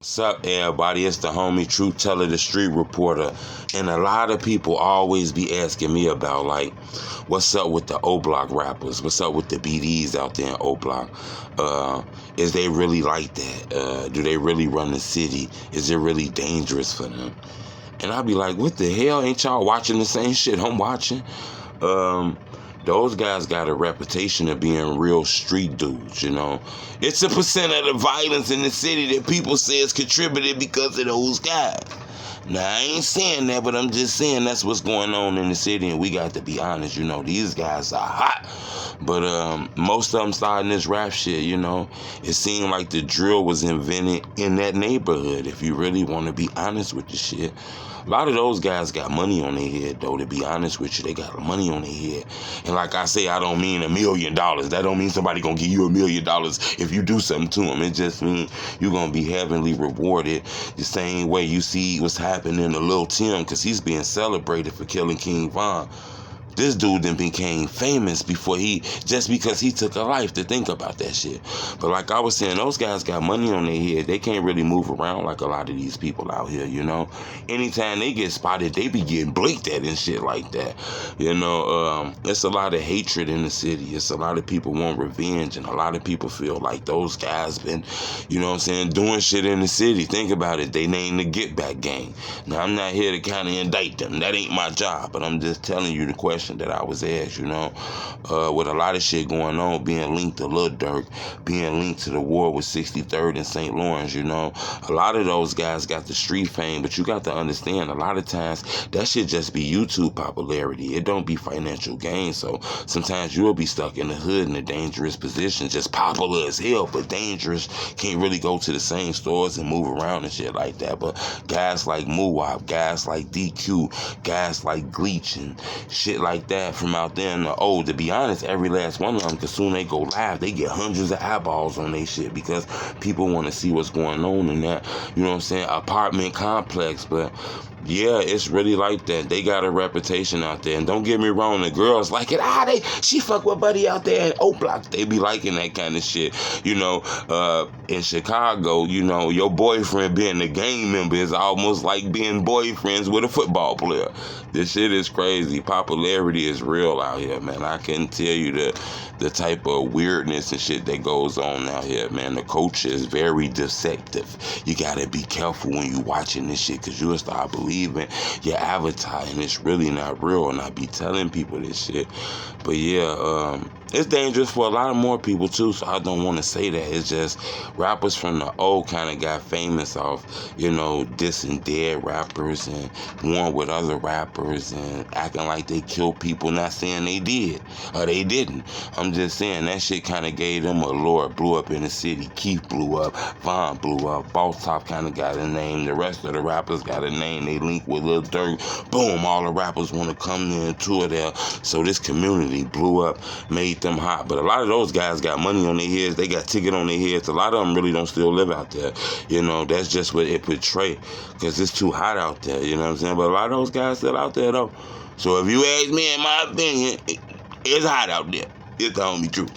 What's up, everybody? It's the homie Truth Teller, the street reporter. And a lot of people always be asking me about, like, what's up with the Oblock rappers? What's up with the BDs out there in Oblock? Is they really like that? Do they really run the city? Is it really dangerous for them? And I be like, what the hell? Ain't y'all watching the same shit I'm watching? Those guys got a reputation of being real street dudes, you know. It's a percent of the violence in the city that people say is contributed because of those guys. Now, I ain't saying that, but I'm just saying that's what's going on in the city, and we got to be honest, you know. These guys are hot. But most of them starting this rap shit, you know. It seemed like the drill was invented in that neighborhood, if you really want to be honest with the shit. A lot of those guys got money on their head, though, to be honest with you. They got money on their head. And like I say, I don't mean $1 million. That don't mean somebody gonna give you $1 million if you do something to them. It just means you're gonna be heavenly rewarded the same way you see what's happening to Lil Tim, because he's being celebrated for killing King Von. This dude then became famous just because he took a life. To think about that shit. But like I was saying, those guys got money on their head. They can't really move around like a lot of these people out here, you know. Anytime they get spotted, they be getting blinked at and shit like that. You know, it's a lot of hatred in the city. It's a lot of people want revenge, and a lot of people feel like those guys been, you know what I'm saying, doing shit in the city. Think about it. They named the Get Back Gang. Now, I'm not here to kind of indict them. That ain't my job. But I'm just telling you the question that I was asked, you know, with a lot of shit going on, being linked to Lil Durk, being linked to the war with 63rd and St. Lawrence, you know. A lot of those guys got the street fame, but you got to understand, a lot of times, that shit just be YouTube popularity. It don't be financial gain, so sometimes you'll be stuck in the hood in a dangerous position, just popular as hell, but dangerous, can't really go to the same stores and move around and shit like that. But guys like Muwab, guys like DQ, guys like Gleech and shit like that from out there in the to be honest, every last one of them, because soon they go live, they get hundreds of eyeballs on their shit because people want to see what's going on in that, you know what I'm saying, apartment complex. But yeah, it's really like that. They got a reputation out there. And don't get me wrong, the girls like it. She fuck with buddy out there in Oblock. They be liking that kind of shit. You know, in Chicago, you know, your boyfriend being a gang member is almost like being boyfriends with a football player. This shit is crazy. Popularity is real out here, man. I can tell you the type of weirdness and shit that goes on out here, man. The culture is very deceptive. You gotta be careful when you watching this shit, because you'll start believing your avatar and it's really not real. And I be telling people this shit. But yeah, it's dangerous for a lot of more people too, so I don't want to say that. It's just rappers from the old kind of got famous off, you know, dissing dead rappers and warring with other rappers and acting like they killed people, not saying they did or they didn't. I'm just saying that shit kind of gave them a lure. Blew up in the city. Keith blew up. Von blew up. Boss Top kind of got a name. The rest of the rappers got a name. They link with Lil Durk. Boom, all the rappers want to come there and tour there. So this community blew up, made them hot. But a lot of those guys got money on their heads. They got ticket on their heads. A lot of them really don't still live out there. You know, that's just what it portray, because it's too hot out there. You know what I'm saying? But a lot of those guys still out there, though. So if you ask me, in my opinion, it's hot out there. It's the homie truth.